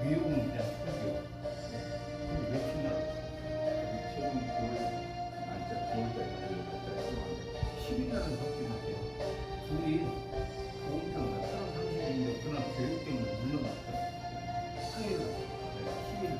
위험에 대한 설교 그 외치나 최근 9월 안짜 9월달에 10일날은 바뀌었대요. 둘이 보험료가 따로 30일인데 그날 교육 때문에 물러났어요. 8일날 10일날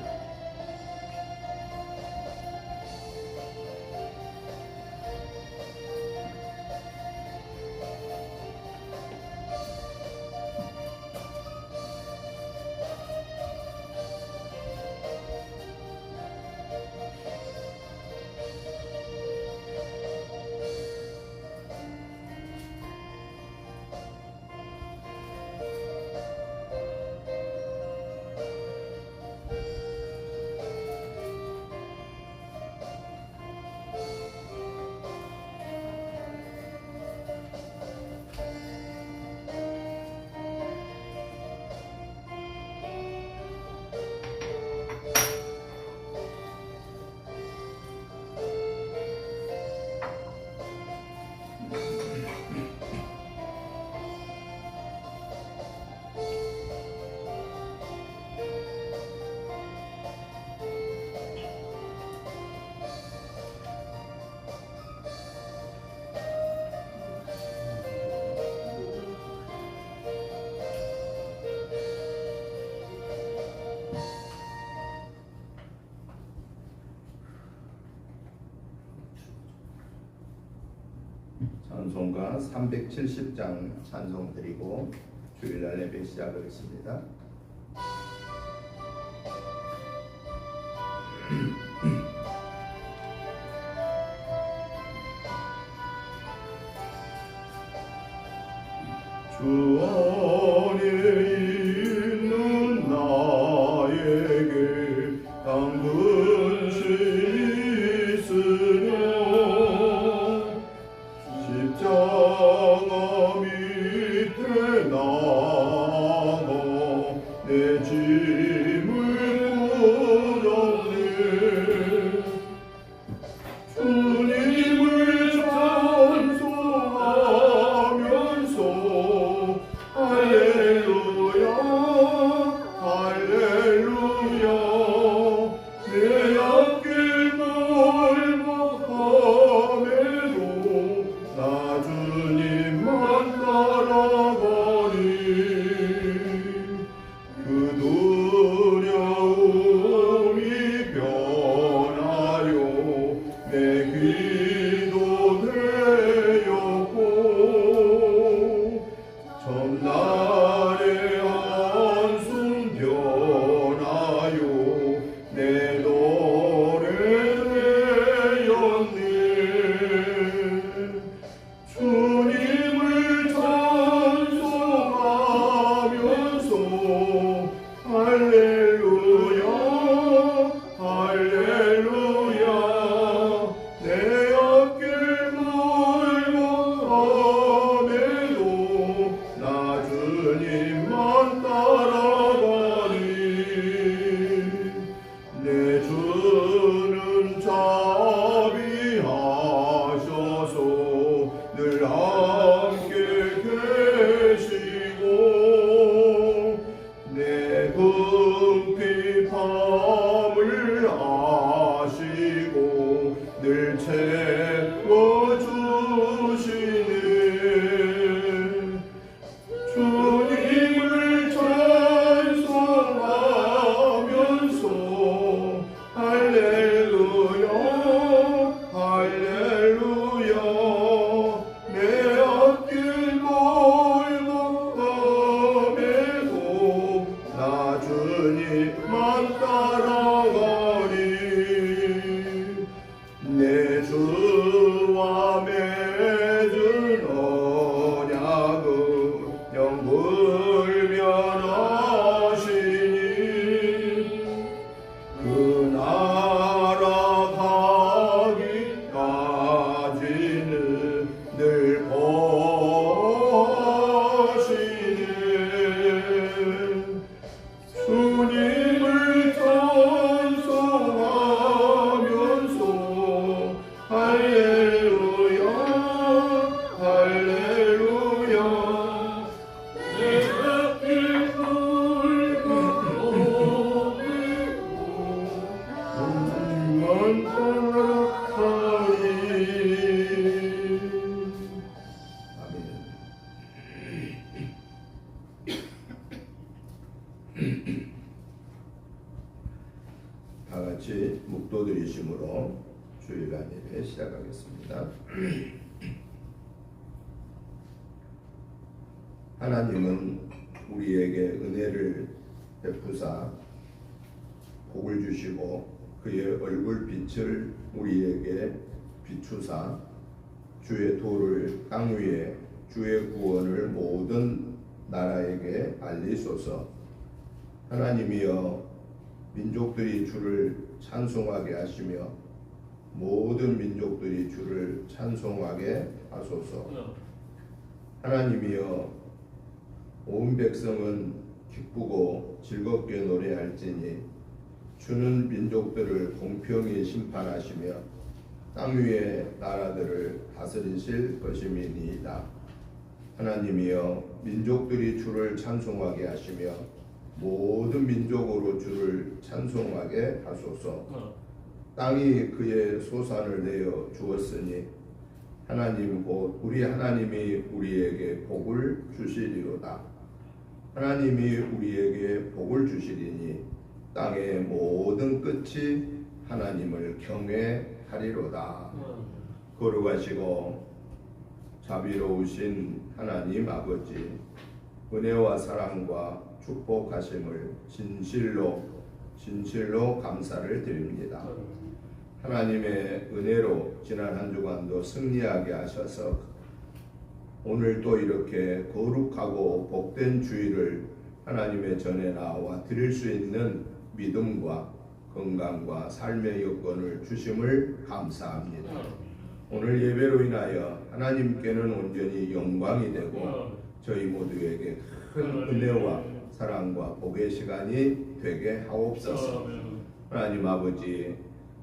찬송가 370장 찬송 드리고 주일날 예배 시작하겠습니다. 주 안에 있는 나에게 당근심이 있으며 십자가 밑에 나가 내 짐을 풀었네. 주님을 찬송하면서 할렐루야 할렐루야 내 앞길 멀어함에도 나 주님만 따라가리. 그 두려움이 변하여 내 기도 되었고 전날의 한숨 변하여 내 노래 되었네. 주님을 찬송하면서 할렐루야 할렐루야 내 앞길 멀어함에도 나 주님만 따라가리. 내 주는 자비하셔서 늘 함께 계시고 내 궁핍함을 아시고 늘 채워주시네. 주님을 찬송하면서 할렐루야 할렐루야 내 앞길 멀어함에도 나 주님만 따라가리. 내 주와 맺은 언약은 영불 변하시니 그 나라 가기까지는 늘 보시네. 주님을 다 같이 묵도드리심으로 주일날 예배 시작하겠습니다. 하나님은 우리에게 은혜를 베푸사 복을 주시고 그의 얼굴 빛을 우리에게 비추사 주의 도를 땅 위에 주의 구원을 모든 나라에게 알리소서. 하나님이여 민족들이 주를 찬송하게 하시며 모든 민족들이 주를 찬송하게 하소서. 하나님이여 온 백성은 기쁘고 즐겁게 노래할지니 주는 민족들을 공평히 심판하시며 땅 위의 나라들을 다스리실 것임이니이다. 하나님이여 민족들이 주를 찬송하게 하시며 모든 민족으로 주를 찬송하게 하소서. 땅이 그의 소산을 내어 주었으니 하나님 곧 우리 하나님이 우리에게 복을 주시리로다. 하나님이 우리에게 복을 주시리니 땅의 모든 끝이 하나님을 경외하리로다. 거룩하시고 자비로우신 하나님 아버지, 은혜와 사랑과 축복하심을 진실로 감사를 드립니다. 하나님의 은혜로 지난 한 주간도 승리하게 하셔서 오늘 또 이렇게 거룩하고 복된 주일을 하나님의 전에 나와 드릴 수 있는 믿음과 건강과 삶의 여건을 주심을 감사합니다. 오늘 예배로 인하여 하나님께는 온전히 영광이 되고 저희 모두에게 큰 은혜와 사랑과 복의 시간이 되게 하옵소서. 하나님 아버지,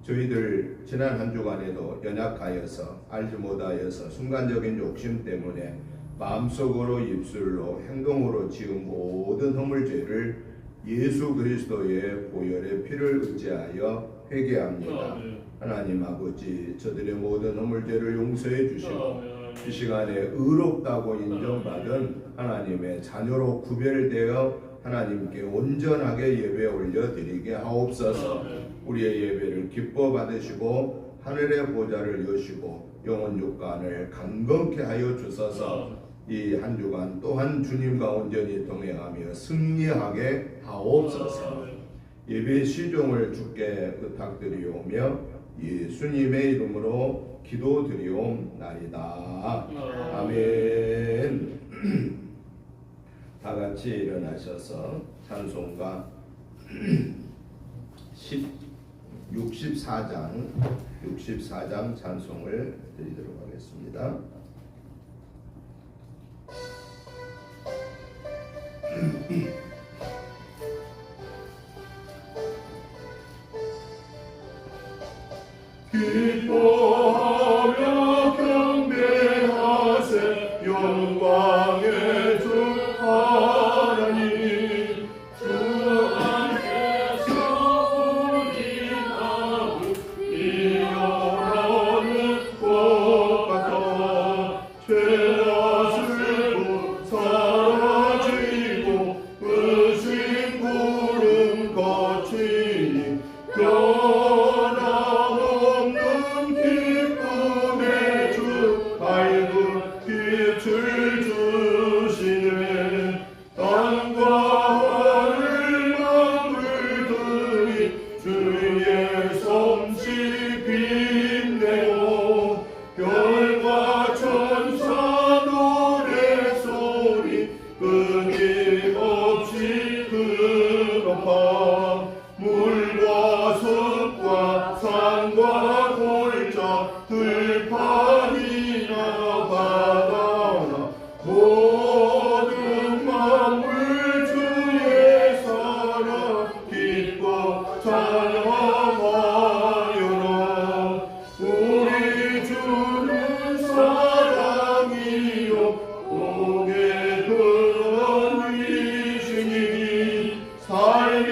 저희들 지난 한 주간에도 연약하여서 알지 못하여서 순간적인 욕심 때문에 마음속으로 입술로 행동으로 지은 모든 허물죄를 예수 그리스도의 보혈의 피를 의지하여 회개합니다. 하나님 아버지, 저들의 모든 허물죄를 용서해 주시고 이 시간에 의롭다고 인정받은 하나님의 자녀로 구별되어 하나님께 온전하게 예배 올려드리게 하옵소서. 우리의 예배를 기뻐 받으시고 하늘의 보좌를 여시고 영혼 육간을 강건케 하여 주소서. 이 한 주간 또한 주님과 온전히 동행하며 승리하게 하옵소서. 예배 시종을 주께 부탁드리오며 예수님의 이름으로 기도드리옵나이다. 아멘. 다 같이 일어나셔서 찬송가 64장 찬송을 드리도록 하겠습니다. 기뻐하며 경배하세 영광의 주 하나님. 주 안에서 우리 마음 이어나는 것 같아. 죄와 슬픔 사라지고 의심 구름 거치니 변함없는 기쁨의 주 밝은 빛을 주시네. 땅과 하늘 만물들이 주의 솜씨 빛내고 별과 천사 노래소리 끊임없이 흘러파. 물과 숲과 산과 골짜 들판이나 바다나 모든 만물 주의 사랑 기뻐 찬양하여라. 우리 주는 사랑이요 복의 근원이시니 삶이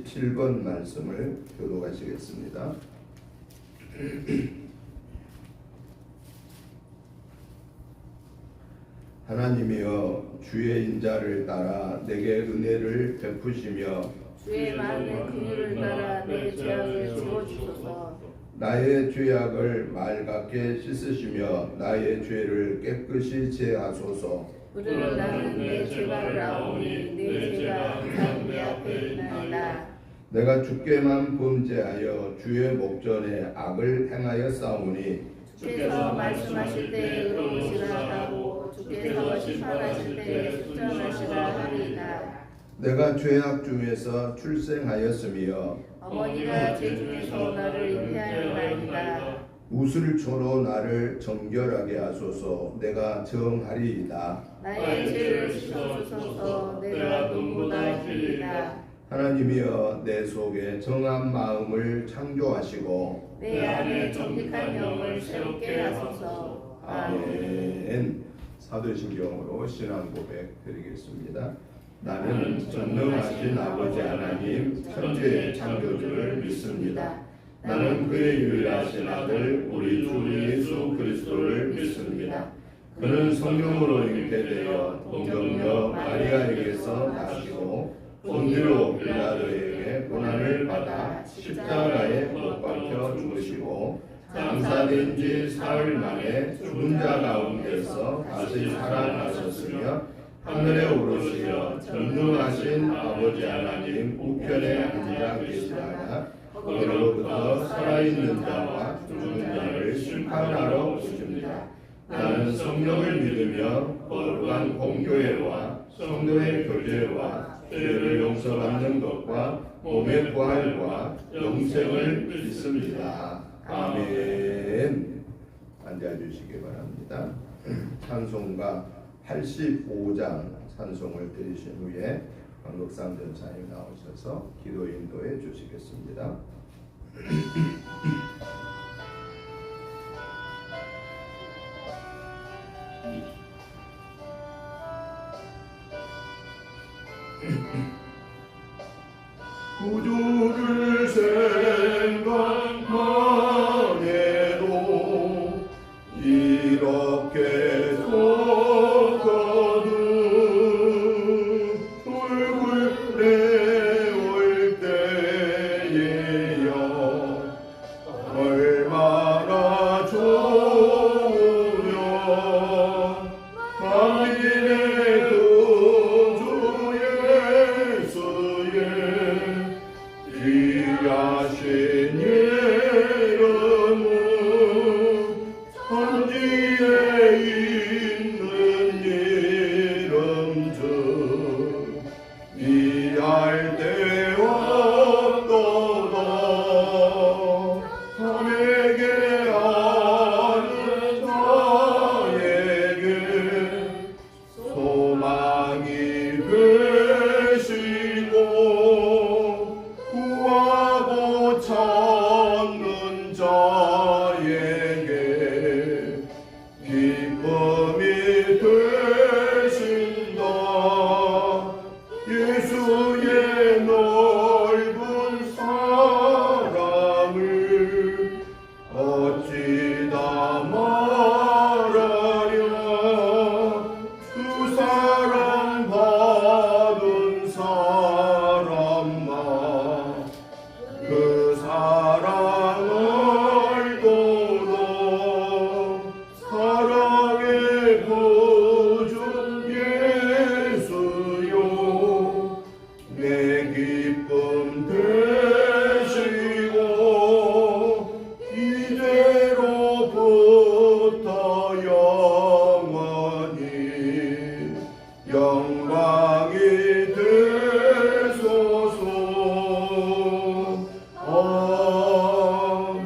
17번 말씀을 교독하시겠습니다. 하나님이여 주의 인자를 따라 내게 은혜를 베푸시며 주의 많은 긍휼을 따라 내 죄악을 지워주소서. 나의 죄악을 맑게 씻으시며 나의 죄를 깨끗이 제하소서. 그러나 나는 내 죄를 아오니 내 죄가 항상 내 앞에 있나이다. 내가 주께만 범죄하여 주의 목전에 악을 행하여 싸우니 주께서 말씀하실 때 의로우시라 하고 주께서 심판하실 때 숙전하시라 하리이다. 내가 죄악 중에서 출생하였으며 어머니가 죄 중에서 나를 잉태하였나이다. 우슬초로 나를 정결하게 하소서. 내가 정하리이다. 나의 죄를 씻어주소서. 내가 눈보다 희리이다. 하나님이여 내 속에 정한 마음을 창조하시고 내 안에 정직한 영을 새롭게 하소서. 아멘. 사도신경으로 신앙 고백 드리겠습니다. 나는 전능하신 아버지 하나님 천지의 창조주를 믿습니다. 나는 그의 유일하신 아들 우리 주 예수 그리스도를 믿습니다. 그는 성령으로 잉태되어 동정녀 마리아에게서 나시고 본디오 빌라도에게 고난을 받아 십자가에 못 박혀 죽으시고 장사된 지 사흘 만에 죽은 자 가운데서 다시 살아나셨으며 하늘에 오르시어 전능하신 아버지 하나님 우편에 앉아 계시다가 거기로부터 살아있는 자와 죽은 자를 심판하러 오십니다. 나는 성령을 믿으며 거룩한 공교회와 성도의 교제와 죄를 용서받는 것과 몸의 부활과 영생을 믿습니다. 아멘. 앉아주시기 바랍니다. 찬송가 85장 찬송을 드리신 후에 광덕상 전사님 나오셔서 기도 인도해 주시겠습니다. 구주를 생각만 해도 이렇게 좋거든. 붉을 내올 때에야 얼마나 좋으려. 만민의 구주 예수의 귀하신 이름은 천지에 있는 이름들 이할 데 없도다. 남에게 아는 자에게 소망이 되시고 구하고 찾는 자에게 기쁨이 되신다. 예수의 넓은 사랑을 어찌다 말하랴. 그 사랑 받은 사람만 그 사랑을 도다. 사랑의 구주 예수요 내 기쁨 되시고 이제로부터 영원히 영광이 되소서. 아멘.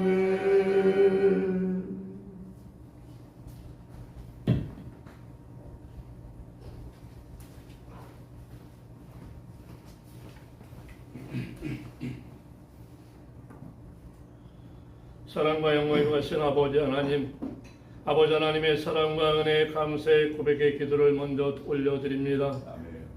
사랑과 영광이 거하신 아버지 하나님, 아버지 하나님의 사랑과 은혜에 감사의 고백의 기도를 먼저 올려드립니다.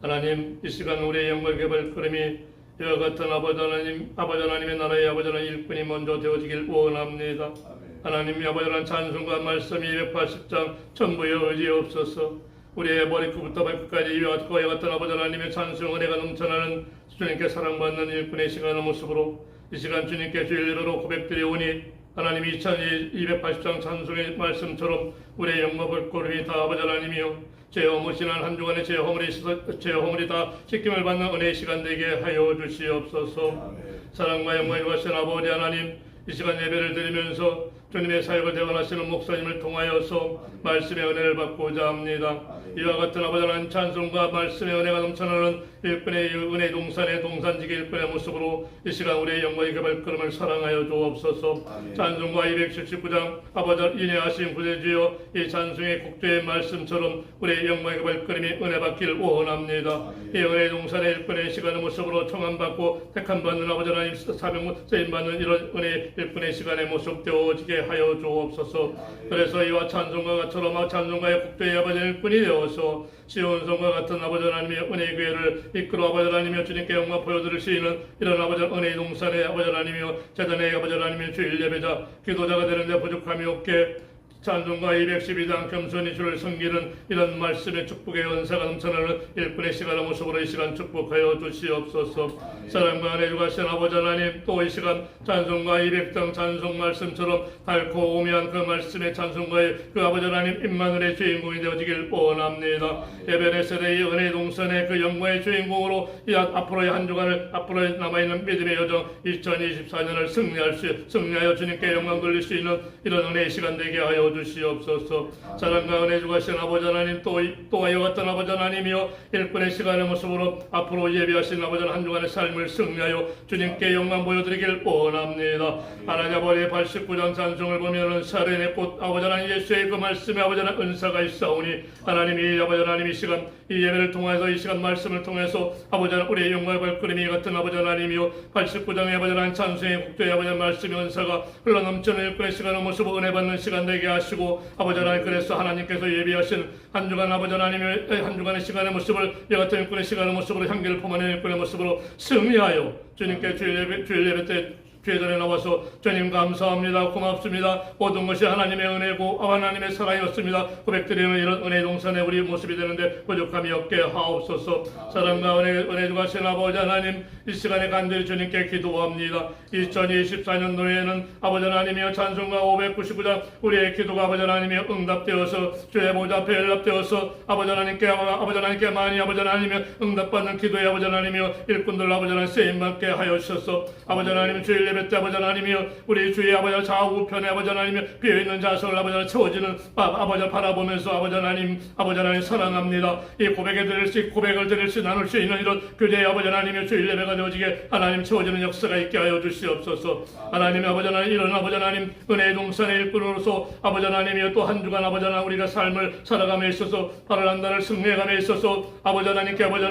하나님, 이 시간 우리의 영광의 발걸음이 이와 같은 아버지 하나님의 나라의 아버지 하나님 일꾼이 먼저 되어지길 원합니다. 하나님의 아버지 하나님 찬송과 말씀 280장 전부에 의지없어서 우리의 머리끝부터 발끝까지 이와 같은 아버지 하나님의 찬송 은혜가 넘쳐나는 주님께 사랑받는 일꾼의 시간의 모습으로 이 시간 주님께 주일 예배로 고백드리오니 하나님 280장 찬송의 말씀처럼 우리의 영광 볼거름이 다 아버지 하나님이여 제 어무신한 한 주간의 제 허물이 다 씻김을 받는 은혜의 시간 되게 하여 주시옵소서. 사랑과 영광을 주신 아버지 하나님 이 시간 예배를 드리면서 주님의 사역을 대원하시는 목사님을 통하여서 말씀의 은혜를 받고자 합니다. 이와 같은 아버지 하나님 찬송과 말씀의 은혜가 넘쳐나는 일꾼의 은혜 동산의 동산지기 일꾼의 모습으로 이 시간 우리의 영광의 발걸음을 사랑하여 주옵소서. 찬송과 279장 아버지 인내하신 구세주여 이 찬송의 국도의 말씀처럼 우리의 영광의 발걸음이 은혜 받기를 원합니다. 이 은혜 동산의 일꾼의 시간의 모습으로 청함받고 택함받는 아버지 하나님 사명 쓰임받는 이런 은혜 일꾼의 시간의 모습 되어지게 하여 주옵소서. 그래서 이와 찬송과 같처럼 찬송가의 국도의 아버지 일꾼이 되어서 시온성과 같은 아버지 하나님의 은혜의 교회를 이끌어 아버지 하나님의 주님께 영광 보여드릴 수 있는 이런 아버지 은혜의 동산의 아버지 하나님이여 재단의 아버지 하나님의 주일 예배자 기도자가 되는데 부족함이 없게 찬송가 212장 겸손히 주를 섬기는 이런 말씀의 축복의 은사가 넘쳐나는 일꾼의 시간의 모습으로 이 시간 축복하여 주시옵소서. 사랑과 은혜 주가신 아버지 하나님 또 이 시간 찬송가 200장 찬송 말씀처럼 달고 오묘한 그 말씀의 찬송가의 그 아버지 하나님 임마누엘의 주인공이 되어지길 원합니다. 예배의 세대의 은혜의 동산의 그 영광의 주인공으로 이 앞으로의 한 주간을 앞으로 남아있는 믿음의 여정 2024년을 승리하여 주님께 영광 돌릴 수 있는 이런 은혜의 시간 되게 하여 주시옵소서. 사랑과 은혜 주가신 아버지 하나님 또 이와 같은 아버지 하나님이여 일꾼의 시간의 모습으로 앞으로 예비하신 아버지 한 주간의 삶을 승리하여 주님께 영광 보여드리길 원합니다. 하나님 아버지의 89장 찬송을 보면은 살인의 꽃 아버지 하나님 예수의 그 말씀에 아버지 하나님 은사가 있사오니 하나님이 아버지 하나님 이 시간 이 예배를 통해서 이 시간 말씀을 통해서 아버지 하나님 우리의 영광의 발걸음이 같은 아버지 하나님이여 89장의 아버지 하나님 찬송의 국도의 아버지 하나님 말씀의 은사가 흘러넘치는 일꾼의 시간의 모습을 은혜 받는 시간 되게 하시고 아버지 하나님 그래서 하나님께서 예비하신 한 주간 아버지 하나님의 한 주간의 시간의 모습을 이 같은 일꾼의 시간의 모습으로 향기를 품어내는 일꾼의 모습으로 승리하여 주님께 주일 예배 때 주의 전에 나와서 주님 감사합니다. 고맙습니다. 모든 것이 하나님의 은혜고 하나님의 사랑이었습니다. 고백드리는 이런 은혜 동산에 우리 모습이 되는데 부족함이 없게 하옵소서. 사랑과 은혜 주가신 아버지 하나님 이 시간에 간절히 주님께 기도합니다. 2024년도에는 아버지 하나님이여 찬송가 599장 우리의 기도가 아버지 하나님이여 응답되어서 주의 보좌 앞에 연락되어서 아버지 하나님께 많이 아버지 하나님이여 응답받는 기도의 아버지 하나님이여 일꾼들 아버지 하나님 쓰임받게 하여주셔서 아버지 하나님 주일 예배 때 아버지 하나님이여 우리 주의 아버지 좌우편에 아버지 하나님이여 비어있는 자석을 아버지 하나님 채워지는 아버지 바라보면서 아버지 하나님 사랑합니다. 이 고백을 드릴 수 나눌 수 있는 이런 교제의 아버지 하나님이여 주일 예배가 되어지게 하나님 채워지는 역사가 있게 하여 주시옵소서. 하나님 아버지 하나님 이런 아버지 하나님 은혜의 동산의 일꾼으로서 아버지 하나님이여 또 한 주간 아버지 하나님 우리가 삶을 살아감에 있어서 바를 한다는 승리감에 있어서 아버지 하나님께 아버지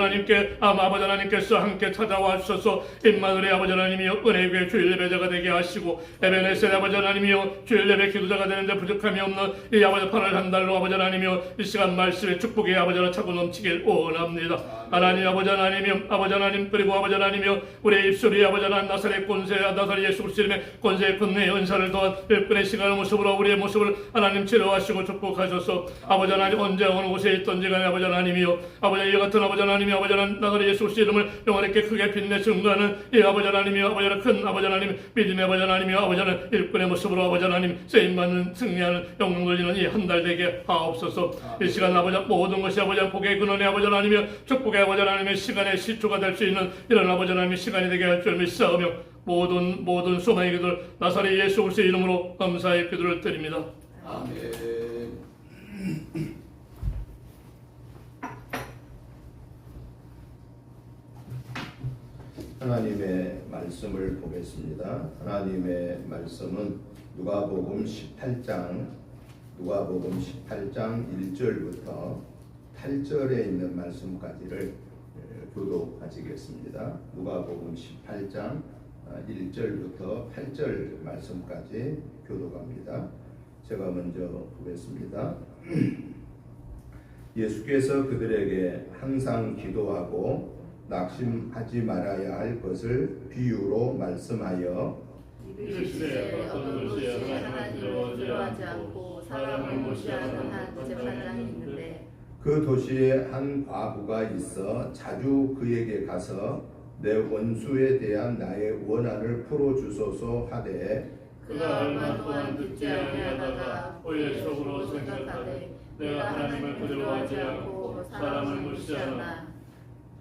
하나님께서 함께 찾아와 주셔서 임마누엘의 아버지 하나님이여 은혜의 교회 주일 예배자가 되게 하시고 에베네셀 아버지 하나님이여 주일 예배 기도자가 되는데 부족함이 없는 이 아버지 8월 한 달로 아버지 하나님이여 이 시간 말씀의 축복의 아버지 하나 차고 넘치길 원합니다. 하나님 아버지 하나님이여 아버지 하나님 그리고 아버지 하나님이여 우리의 입술이 아버지 하나님 나사렛 권세 나사렛 예수 그리스도의 권세의 권능의 은사를 더한 일꾼의 시간의 모습으로 우리의 모습을 하나님 치료하시고 축복하셔서 아버지 하나님 언제 어느 곳에 있던지 간에 아버지 하나님이여 아버지 이와 같은 아버지 하나님이 아버지 하나님 나사렛 예수 그리스도의 이름을 영원하게 크게 빛내 증거하는 이 아버지 하나님이여 아버지 하나님 큰 아버지 하나님 믿음의 아버지 하나님이여 아버지 하나님 일꾼의 모습으로 아버지 하나님 쓰임받는 승리하는 영광 돌리는 이 한 달 되게 하옵소서. 이 시간 아버지 모든 것이 아버지 복의 근원의 아버지 하나님이여 축복의 아버지 하나님의 시간의 시초가 될 수 있는 이런 아버지 하나님의 시간이 되게 할 줄 믿사오며 모든 소망의 기도를 나사렛 예수 그리스도의 이름으로 감사의 기도를 드립니다. 아멘. 하나님의 말씀을 보겠습니다. 하나님의 말씀은 누가복음 18장 1절부터 8절에 있는 말씀까지를 교독하시겠습니다. 누가복음 18장 1절부터 8절 말씀까지 교독합니다. 제가 먼저 보겠습니다. 예수께서 그들에게 항상 기도하고 낙심하지 말아야 할 것을 비유로 말씀하여 이르시되 어떤 도시에 하나님을 두려워하지 않고 사람을 무시하는 한 재판장이 있는데 그 도시에 한 과부가 있어 자주 그에게 가서 내 원수에 대한 나의 원한을 풀어주소서 하되 그가 얼마 동안 듣지 아니하다가 후에 속으로 생각하되 내가 하나님을 두려워하지 않고 사람을 무시하나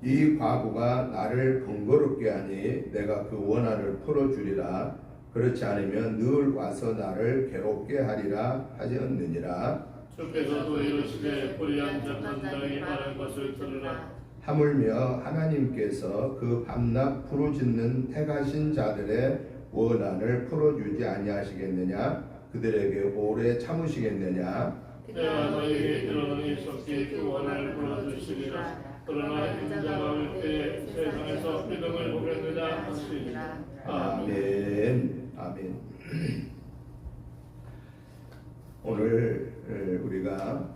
이 과부가 나를 번거롭게 하니 내가 그 원한을 풀어주리라. 그렇지 않으면 늘 와서 나를 괴롭게 하리라 하였느니라. 주께서도 이르시되 불의한 재판장이 말한 것을 들으라. 하물며 하나님께서 그 밤낮 부르짖는 택하신 자들의 원한을 풀어주지 아니하시겠느냐? 그들에게 오래 참으시겠느냐? 내가 너희에게 이르노니 속히 그 원한을 풀어주시리라. 그러나 인자가 올 때에 세상에서 믿음을 보겠느냐 하시니라. 아멘. 아멘. 오늘 우리가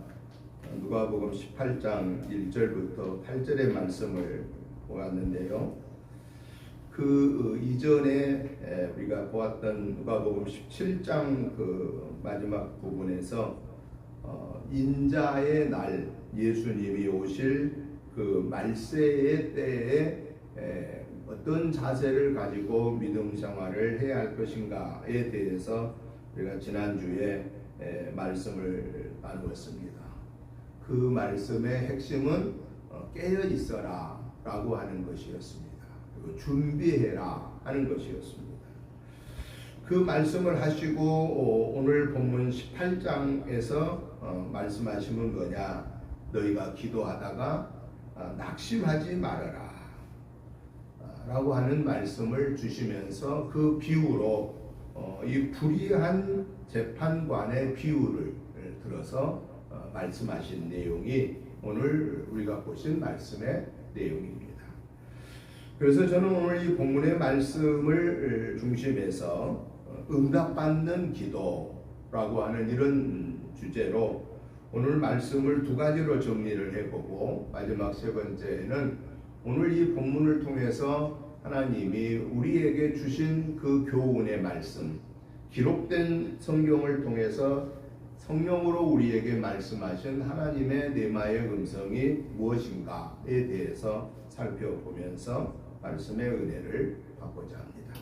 누가복음 18장 1절부터 8절의 말씀을 보았는데요. 그 이전에 우리가 보았던 누가복음 17장 그 마지막 부분에서 인자의 날 예수님이 오실 그 말세의 때에 어떤 자세를 가지고 믿음 생활을 해야 할 것인가에 대해서 우리가 지난주에 말씀을 나누었습니다. 그 말씀의 핵심은 깨어 있어라 라고 하는 것이었습니다. 그리고 준비해라 하는 것이었습니다. 그 말씀을 하시고 오늘 본문 18장에서 말씀하시는 뭐냐? 너희가 기도하다가 낙심하지 말아라 라고 하는 말씀을 주시면서 그 비유로 이 불의한 재판관의 비유를 들어서 말씀하신 내용이 오늘 우리가 보신 말씀의 내용입니다. 그래서 저는 오늘 이 본문의 말씀을 중심해서 응답받는 기도라고 하는 이런 주제로 오늘 말씀을 두 가지로 정리를 해보고 마지막 세 번째는 오늘 이 본문을 통해서 하나님이 우리에게 주신 그 교훈의 말씀, 기록된 성경을 통해서 성령으로 우리에게 말씀하신 하나님의 내마의 음성이 무엇인가에 대해서 살펴보면서 말씀의 은혜를 받고자 합니다.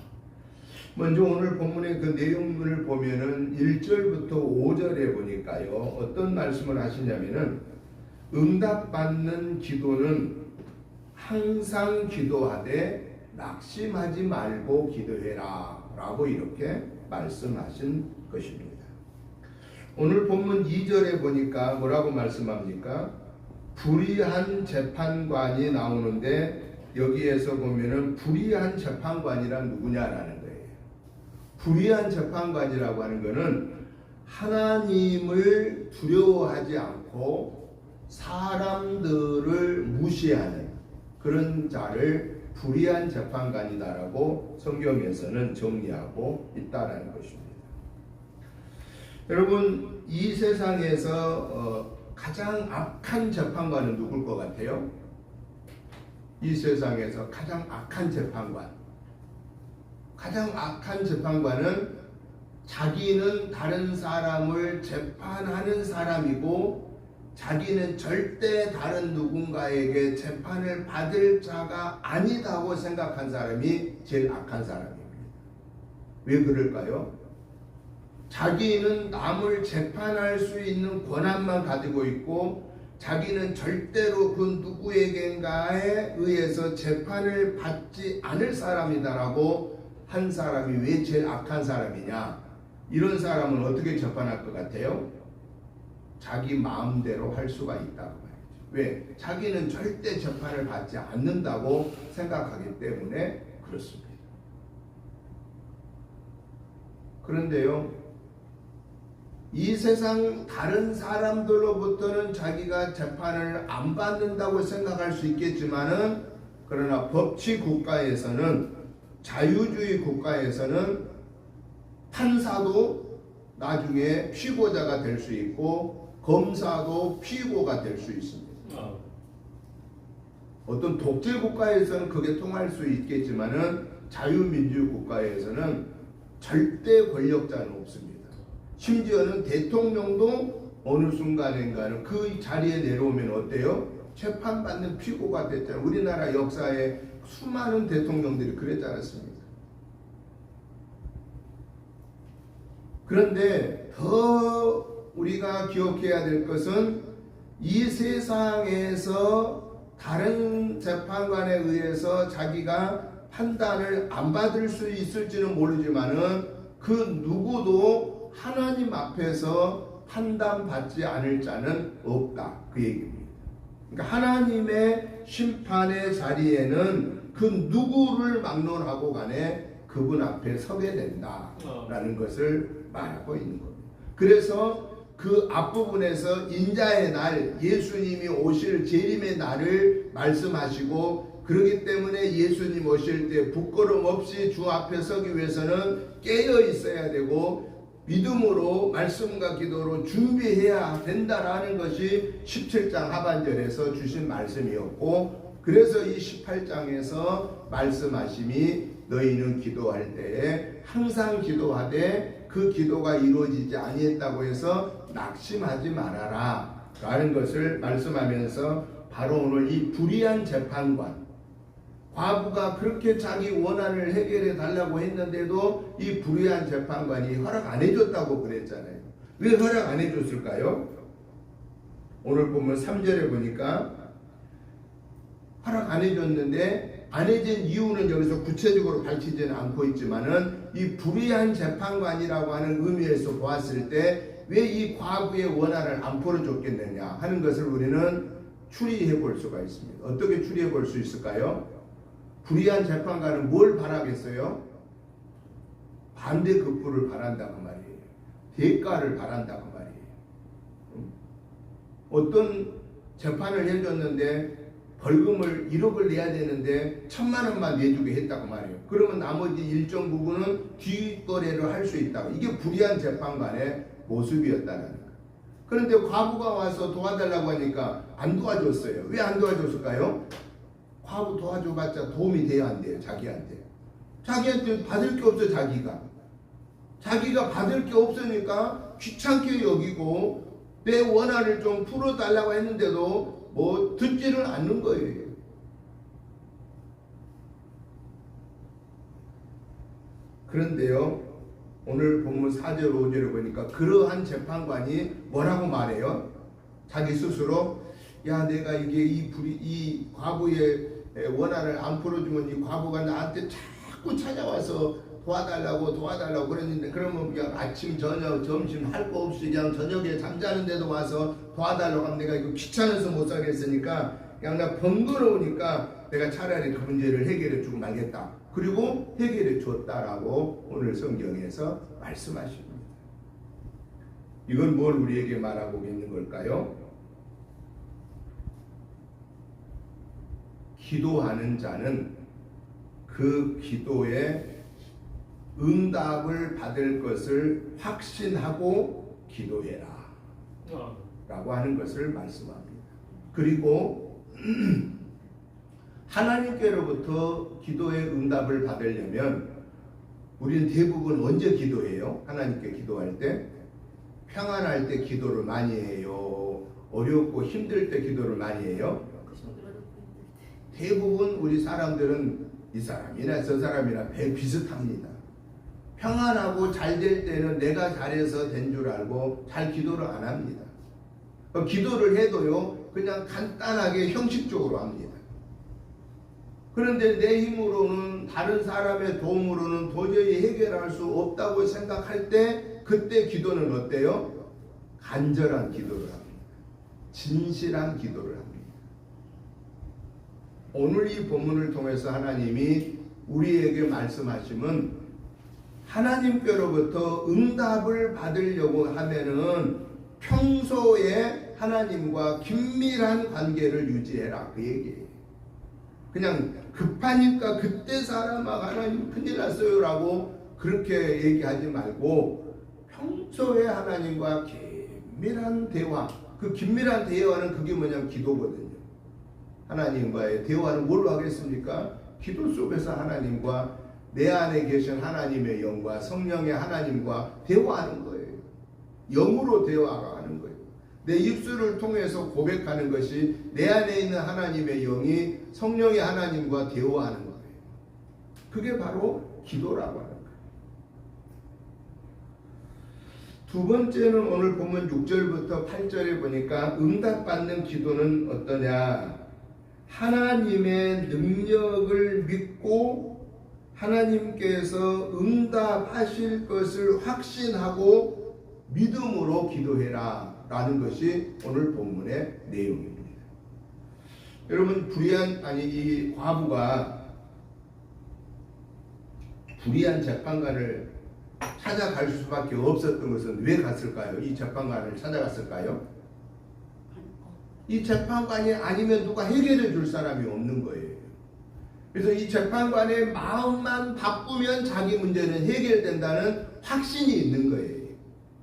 먼저 오늘 본문의 그 내용을 보면은 1절부터 5절에 보니까요, 어떤 말씀을 하시냐면은 응답받는 기도는 항상 기도하되 낙심하지 말고 기도해라 라고 이렇게 말씀하신 것입니다. 오늘 본문 2절에 보니까 뭐라고 말씀합니까? 불의한 재판관이 나오는데 여기에서 보면은 불의한 재판관이란 누구냐라는 거예요. 불의한 재판관이라고 하는 것은 하나님을 두려워하지 않고 사람들을 무시하는 그런 자를 불의한 재판관이다라고 성경에서는 정리하고 있다라는 것입니다. 여러분, 이 세상에서 가장 악한 재판관은 누굴 것 같아요? 이 세상에서 가장 악한 재판관, 가장 악한 재판관은 자기는 다른 사람을 재판하는 사람이고 자기는 절대 다른 누군가에게 재판을 받을 자가 아니다고 생각한 사람이 제일 악한 사람입니다. 왜 그럴까요? 자기는 남을 재판할 수 있는 권한만 가지고 있고 자기는 절대로 그 누구에겐가에 의해서 재판을 받지 않을 사람이다라고 한 사람이 왜 제일 악한 사람이냐? 이런 사람은 어떻게 재판할 것 같아요? 자기 마음대로 할 수가 있다고 말이죠. 왜? 자기는 절대 재판을 받지 않는다고 생각하기 때문에 그렇습니다. 그런데요, 이 세상 다른 사람들로부터는 자기가 재판을 안 받는다고 생각할 수 있겠지만은, 그러나 법치 국가에서는, 자유주의 국가에서는 판사도 나중에 피고자가 될 수 있고 검사도 피고가 될 수 있습니다. 어떤 독재 국가에서는 그게 통할 수 있겠지만은 자유민주 국가에서는 절대 권력자는 없습니다. 심지어는 대통령도 어느 순간인가는 그 자리에 내려오면 어때요? 재판받는 피고가 됐잖아요. 우리나라 역사에 수많은 대통령들이 그랬지 않았습니까? 그런데 더 우리가 기억해야 될 것은 이 세상에서 다른 재판관에 의해서 자기가 판단을 안 받을 수 있을지는 모르지만은 그 누구도 하나님 앞에서 판단받지 않을 자는 없다. 그 얘기입니다. 그러니까 하나님의 심판의 자리에는 그 누구를 막론하고 간에 그분 앞에 서게 된다라는 것을 말하고 있는 겁니다. 그래서 그 앞부분에서 인자의 날, 예수님이 오실 재림의 날을 말씀하시고, 그렇기 때문에 예수님 오실 때 부끄럼 없이 주 앞에 서기 위해서는 깨어 있어야 되고 믿음으로 말씀과 기도로 준비해야 된다라는 것이 17장 하반절에서 주신 말씀이었고, 그래서 이 18장에서 말씀하심이 너희는 기도할 때에 항상 기도하되 그 기도가 이루어지지 아니했다고 해서 낙심하지 말아라 라는 것을 말씀하면서 바로 오늘 이 불의한 재판관, 과부가 그렇게 자기 원한을 해결해 달라고 했는데도 이 불의한 재판관이 허락 안 해줬다고 그랬잖아요. 왜 허락 안 해줬을까요? 오늘 보면 3절에 보니까 허락 안 해줬는데 안 해준 이유는 여기서 구체적으로 밝히지는 않고 있지만은 이 불의한 재판관이라고 하는 의미에서 보았을 때 왜 이 과부의 원한을 안 풀어줬겠느냐 하는 것을 우리는 추리해 볼 수가 있습니다. 어떻게 추리해 볼 수 있을까요? 불의한 재판관은 뭘 바라겠어요? 반대급부를 바란다고 말이에요. 대가를 바란다고 말이에요. 어떤 재판을 해줬는데 벌금을 1억을 내야 되는데 1,000만 원만 내주게 했다고 말이에요. 그러면 나머지 일정 부분은 뒷거래를 할 수 있다고. 이게 불의한 재판관의 모습이었다는 거예요. 그런데 과부가 와서 도와달라고 하니까 안 도와줬어요. 왜 안 도와줬을까요? 과부 도와줘봤자 도움이 돼야 안 돼요. 자기한테 받을 게 없어. 자기가 받을 게 없으니까 귀찮게 여기고 내 원한을 좀 풀어달라고 했는데도 뭐 듣지를 않는 거예요. 그런데요, 오늘 본문 4절 5절을 보니까 그러한 재판관이 뭐라고 말해요? 자기 스스로 야, 내가 이게 이 과부의 원한을 안 풀어주면 이 과부가 나한테 자꾸 찾아와서 도와달라고 그랬는데, 그러면 그냥 아침 저녁 점심 할 거 없이 그냥 저녁에 잠자는데도 와서 도와달라고 하면 내가 이거 귀찮아서 못 살겠으니까 그냥 나 번거로우니까 내가 차라리 그 문제를 해결해 주고 말겠다. 그리고 해결해 줬다라고 오늘 성경에서 말씀하십니다. 이건 뭘 우리에게 말하고 있는 걸까요? 기도하는 자는 그 기도에 응답을 받을 것을 확신하고 기도해라 라고 하는 것을 말씀합니다. 그리고 하나님께로부터 기도의 응답을 받으려면 우리는 대부분 언제 기도해요? 하나님께 기도할 때? 평안할 때 기도를 많이 해요? 어렵고 힘들 때 기도를 많이 해요? 대부분 우리 사람들은 이 사람이나 저 사람이나 비슷합니다. 평안하고 잘 될 때는 내가 잘해서 된 줄 알고 잘 기도를 안 합니다. 기도를 해도요, 그냥 간단하게 형식적으로 합니다. 그런데 내 힘으로는, 다른 사람의 도움으로는 도저히 해결할 수 없다고 생각할 때, 그때 기도는 어때요? 간절한 기도를 합니다. 진실한 기도를 합니다. 오늘 이 본문을 통해서 하나님이 우리에게 말씀하시면, 하나님께로부터 응답을 받으려고 하면은 평소에 하나님과 긴밀한 관계를 유지해라, 그 얘기예요. 그냥 급하니까 그때 사람아 하나님 큰일 났어요 라고 그렇게 얘기하지 말고 평소에 하나님과 긴밀한 대화, 그 긴밀한 대화는 그게 뭐냐면 기도거든요. 하나님과의 대화는 뭘로 하겠습니까? 기도 속에서 하나님과 내 안에 계신 하나님의 영과 성령의 하나님과 대화하는 거예요. 영으로 대화하는 거예요. 내 입술을 통해서 고백하는 것이 내 안에 있는 하나님의 영이 성령의 하나님과 대화하는 거예요. 그게 바로 기도라고 하는 거예요. 두 번째는 오늘 보면 6절부터 8절에 보니까 응답받는 기도는 어떠냐? 하나님의 능력을 믿고 하나님께서 응답하실 것을 확신하고 믿음으로 기도해라 라는 것이 오늘 본문의 내용입니다. 여러분, 이 과부가 불의한 재판관을 찾아갈 수밖에 없었던 것은 왜 갔을까요? 이 재판관을 찾아갔을까요? 이 재판관이 아니면 누가 해결해 줄 사람이 없는 거예요. 그래서 이 재판관의 마음만 바꾸면 자기 문제는 해결된다는 확신이 있는 거예요.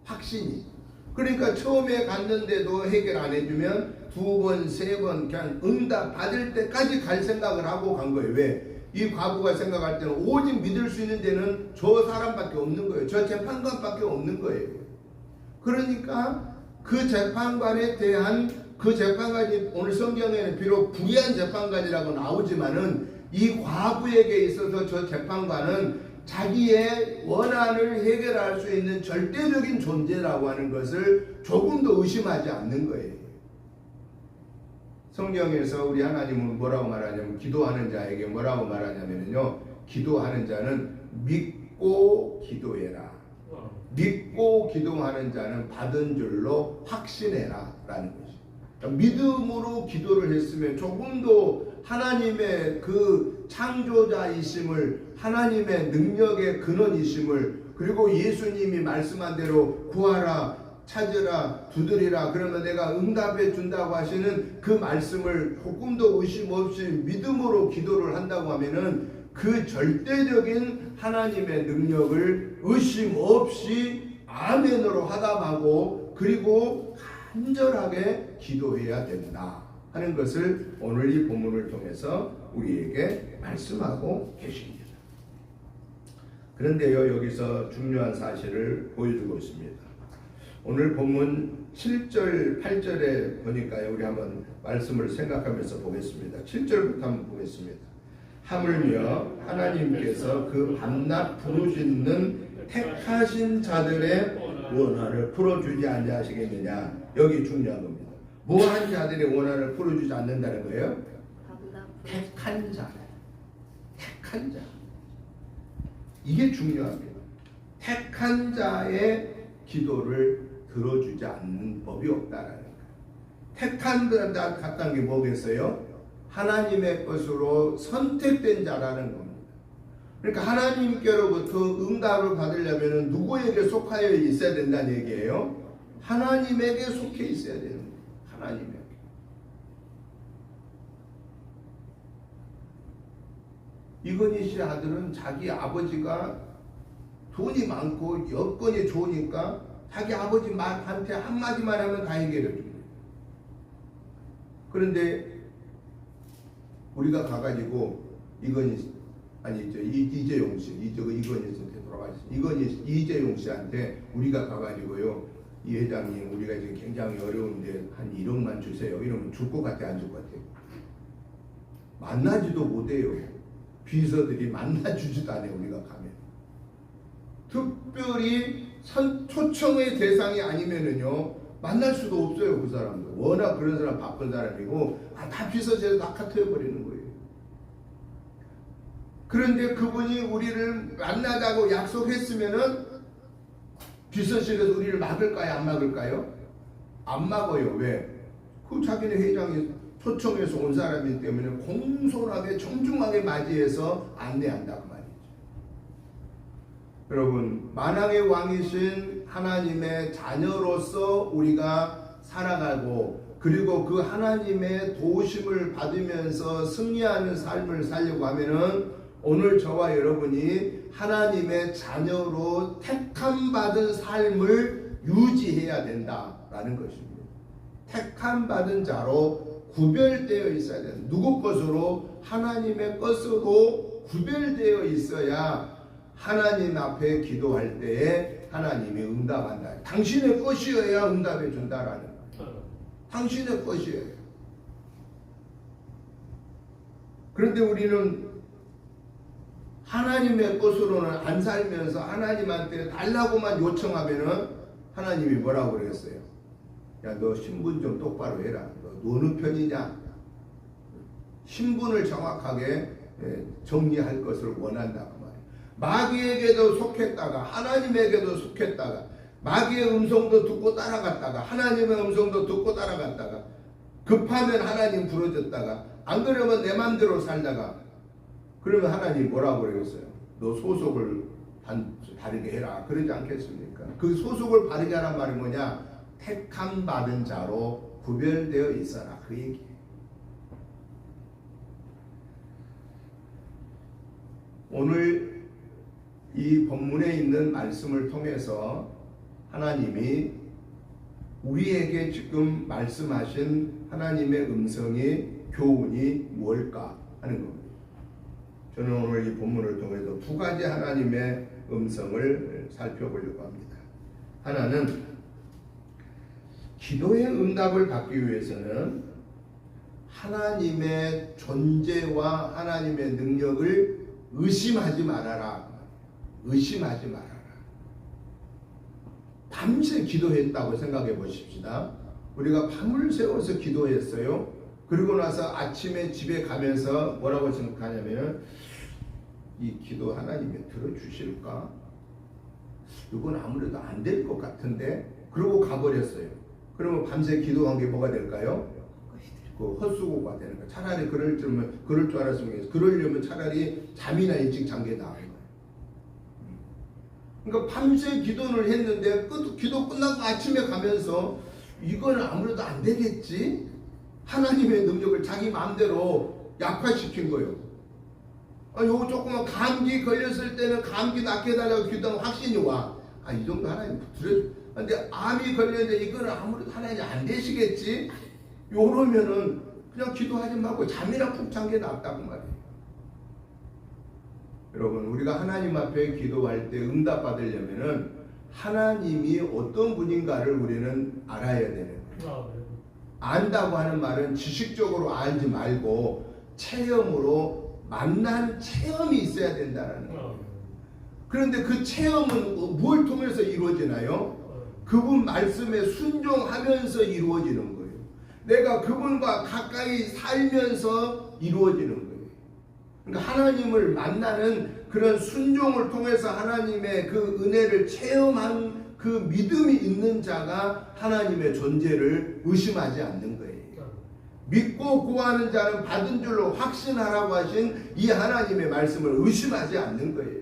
확신이. 그러니까 처음에 갔는데도 해결 안 해주면 두 번, 세 번 그냥 응답 받을 때까지 갈 생각을 하고 간 거예요. 왜? 이 과부가 생각할 때는 오직 믿을 수 있는 데는 저 사람밖에 없는 거예요. 저 재판관밖에 없는 거예요. 그러니까 그 재판관에 대한 그 재판관이 오늘 성경에는 비록 불의한 재판관이라고 나오지만은 이 과부에게 있어서 저 재판관은 자기의 원한을 해결할 수 있는 절대적인 존재라고 하는 것을 조금도 의심하지 않는 거예요. 성경에서 우리 하나님은 뭐라고 말하냐면 기도하는 자에게 뭐라고 말하냐면요. 기도하는 자는 믿고 기도해라. 믿고 기도하는 자는 받은 줄로 확신해라 라는 것이죠. 믿음으로 기도를 했으면 조금도 하나님의 그 창조자이심을, 하나님의 능력의 근원이심을, 그리고 예수님이 말씀한 대로 구하라, 찾으라, 두드리라, 그러면 내가 응답해 준다고 하시는 그 말씀을 조금도 의심 없이 믿음으로 기도를 한다고 하면은 그 절대적인 하나님의 능력을 의심 없이 아멘으로 하답하고 그리고 간절하게 기도해야 된다 하는 것을 오늘 이 본문을 통해서 우리에게 말씀하고 계십니다. 그런데요, 여기서 중요한 사실을 보여주고 있습니다. 오늘 본문 7절, 8절에 보니까요, 우리 한번 말씀을 생각하면서 보겠습니다. 7절부터 한번 보겠습니다. 하물며 하나님께서 그 밤낮 부르짖는 택하신 자들의 원한을 풀어주지 아니하시겠느냐. 여기 중요한 겁니다. 뭐한 자들의 원한을 풀어주지 않는다는 거예요? 택한 자. 택한 자. 이게 중요합니다. 택한 자의 기도를 들어주지 않는 법이 없다라는 거예요. 택한 자 같다는 게 뭐겠어요? 하나님의 것으로 선택된 자라는 겁니다. 그러니까 하나님께로부터 응답을 받으려면 누구에게 속하여 있어야 된다는 얘기예요? 하나님에게 속해 있어야 되는 거예요. 하나님에게. 이건희 씨 아들은 자기 아버지가 돈이 많고 여건이 좋으니까 자기 아버지한테 한마디만 하면 다 해결해 줍니다. 그런데 우리가 가가지고 이재용 씨, 이건희 씨한테 돌아가셨어요. 이재용 씨한테 우리가 가가지고요, 이 회장님 우리가 지금 굉장히 어려운데 한 1억만 주세요. 이러면 줄 것 같아, 안 줄 것 같아요? 만나지도 못해요. 비서들이 만나주지도 않아요. 우리가 가면 특별히 초청의 대상이 아니면은요 만날 수도 없어요. 그 사람도 워낙 그런 사람 바쁜 사람이고 다 비서실에서 다 카트해버리는 거예요. 그런데 그분이 우리를 만나자고 약속했으면은 비서실에서 우리를 막을까요? 안 막을까요? 안 막아요. 왜? 그 자기네 회장이 초청해서 온 사람이기 때문에 공손하게 정중하게 맞이해서 안내한다 그 말이죠. 여러분, 만왕의 왕이신 하나님의 자녀로서 우리가 살아가고 그리고 그 하나님의 도우심을 받으면서 승리하는 삶을 살려고 하면은 오늘 저와 여러분이 하나님의 자녀로 택함받은 삶을 유지해야 된다라는 것입니다. 택함받은 자로 구별되어 있어야 돼. 누구 것으로? 하나님의 것으로 구별되어 있어야 하나님 앞에 기도할 때에 하나님이 응답한다. 당신의 것이어야 응답해 준다라는 거예요. 당신의 것이에요. 그런데 우리는 하나님의 것으로는 안 살면서 하나님한테 달라고만 요청하면은 하나님이 뭐라고 그랬어요? 야, 너 신분 좀 똑바로 해라. 너 어느 편이냐? 신분을 정확하게 정리할 것을 원한다고 말이에요. 마귀에게도 속했다가 하나님에게도 속했다가 마귀의 음성도 듣고 따라갔다가 하나님의 음성도 듣고 따라갔다가 급하면 하나님 부러졌다가 안 그러면 내 맘대로 살다가 그러면 하나님 뭐라고 그러겠어요? 너 소속을 바르게 해라. 그러지 않겠습니까? 그 소속을 바르게 하란 말이 뭐냐? 택함 받은 자로 구별되어 있어라. 그 얘기예요. 오늘 이 본문에 있는 말씀을 통해서 하나님이 우리에게 지금 말씀하신 하나님의 음성의 교훈이 무엇일까 하는 겁니다. 저는 오늘 이 본문을 통해서 두 가지 하나님의 음성을 살펴보려고 합니다. 하나는 기도의 응답을 받기 위해서는 하나님의 존재와 하나님의 능력을 의심하지 말아라. 의심하지 말아라. 밤새 기도했다고 생각해 보십시다. 우리가 밤을 새워서 기도했어요. 그리고 나서 아침에 집에 가면서 뭐라고 생각하냐면 이 기도 하나님이 들어주실까? 이건 아무래도 안 될 것 같은데 그러고 가버렸어요. 그러면 밤새 기도한 게 뭐가 될까요? 그 헛수고가 되는 거예요. 차라리 그럴 줄 알았으면 그러려면 차라리 잠이나 일찍 잠게 나아요. 그러니까 밤새 기도를 했는데 기도 끝나고 아침에 가면서 이건 아무래도 안 되겠지? 하나님의 능력을 자기 마음대로 약화시킨 거예요. 요거 조금만 감기 걸렸을 때는 감기 낫게 해달라고 기도하면 확신이 와. 이 정도 하나님 들어줘. 근데 암이 걸렸는데 이거는 아무래도 하나님 안 되시겠지? 요러면은 그냥 기도하지 말고 잠이나 푹 잔 게 낫다고 말이에요. 여러분, 우리가 하나님 앞에 기도할 때 응답받으려면은 하나님이 어떤 분인가를 우리는 알아야 되는 거예요. 안다고 하는 말은 지식적으로 알지 말고 체험으로 만난 체험이 있어야 된다는 거예요. 그런데 그 체험은 무엇을 통해서 이루어지나요? 그분 말씀에 순종하면서 이루어지는 거예요. 내가 그분과 가까이 살면서 이루어지는 거예요. 그러니까 하나님을 만나는 그런 순종을 통해서 하나님의 그 은혜를 체험한 그 믿음이 있는 자가 하나님의 존재를 의심하지 않는 거예요. 믿고 구하는 자는 받은 줄로 확신하라고 하신 이 하나님의 말씀을 의심하지 않는 거예요.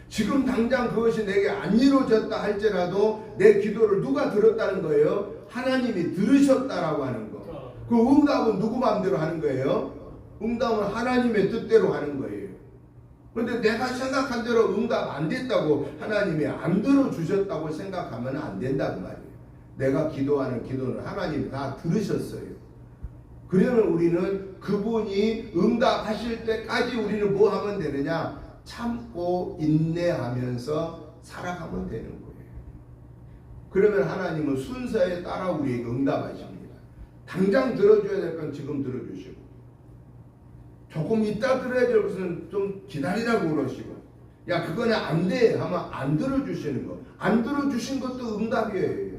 지금 당장 그것이 내게 안 이루어졌다 할지라도 내 기도를 누가 들었다는 거예요? 하나님이 들으셨다라고 하는 거. 그 응답은 누구 마음대로 하는 거예요? 응답은 하나님의 뜻대로 하는 거예요. 그런데 내가 생각한 대로 응답 안 됐다고 하나님이 안 들어주셨다고 생각하면 안 된다고 말이에요. 내가 기도하는 기도는 하나님이 다 들으셨어요. 그러면 우리는 그분이 응답하실 때까지 우리는 뭐 하면 되느냐? 참고 인내하면서 살아가면 되는 거예요. 그러면 하나님은 순서에 따라 우리에게 응답하십니다. 당장 들어줘야 될 건 지금 들어주시고, 조금 이따 들어야 될 것은 좀 기다리라고 그러시고, 야 그거는 안 돼 하면 안 들어주시는 거. 안 들어주신 것도 응답이에요.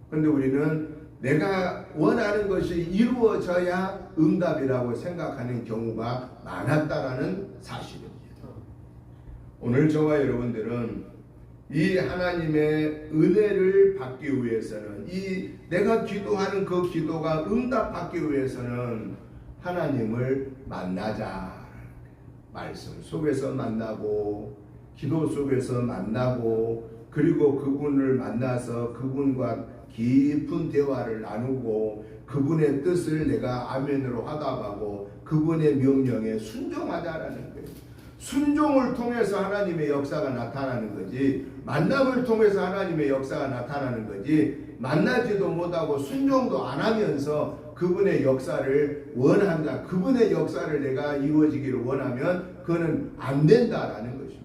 그런데 우리는 내가 원하는 것이 이루어져야 응답이라고 생각하는 경우가 많았다라는 사실입니다. 오늘 저와 여러분들은 이 하나님의 은혜를 받기 위해서는, 이 내가 기도하는 그 기도가 응답받기 위해서는 하나님을 만나자. 말씀 속에서 만나고 기도 속에서 만나고, 그리고 그분을 만나서 그분과 깊은 대화를 나누고 그분의 뜻을 내가 아멘으로 화답하고 그분의 명령에 순종하자라는 거예요. 순종을 통해서 하나님의 역사가 나타나는 거지, 만남을 통해서 하나님의 역사가 나타나는 거지, 만나지도 못하고 순종도 안 하면서 그분의 역사를 원한다. 그분의 역사를 내가 이루어지기를 원하면 그거는 안 된다라는 것입니다.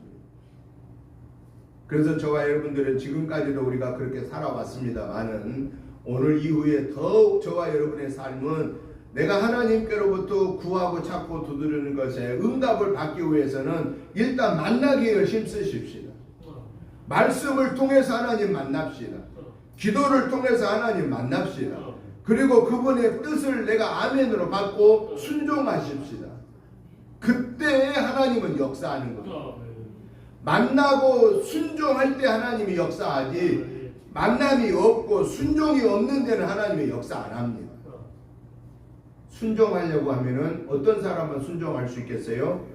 그래서 저와 여러분들은 지금까지도 우리가 그렇게 살아왔습니다만은 오늘 이후에 더욱 저와 여러분의 삶은 내가 하나님께로부터 구하고 찾고 두드리는 것에 응답을 받기 위해서는 일단 만나기를 힘쓰십시다. 말씀을 통해서 하나님 만납시다. 기도를 통해서 하나님 만납시다. 그리고 그분의 뜻을 내가 아멘으로 받고 순종하십시다. 그때 하나님은 역사하는 겁니다. 만나고 순종할 때 하나님이 역사하지, 만남이 없고 순종이 없는 데는 하나님이 역사 안 합니다. 순종하려고 하면은 어떤 사람은 순종할 수 있겠어요?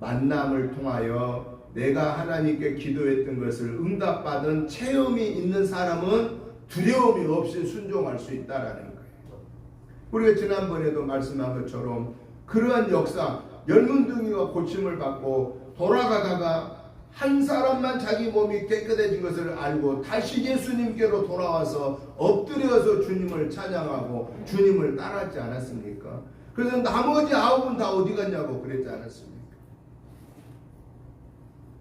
만남을 통하여 내가 하나님께 기도했던 것을 응답받은 체험이 있는 사람은 두려움이 없이 순종할 수 있다라는 거예요. 우리가 지난번에도 말씀한 것처럼 그러한 역사, 열문둥이가 고침을 받고 돌아가다가 한 사람만 자기 몸이 깨끗해진 것을 알고 다시 예수님께로 돌아와서 엎드려서 주님을 찬양하고 주님을 따랐지 않았습니까? 그래서 나머지 9은 다 어디 갔냐고 그랬지 않았습니까?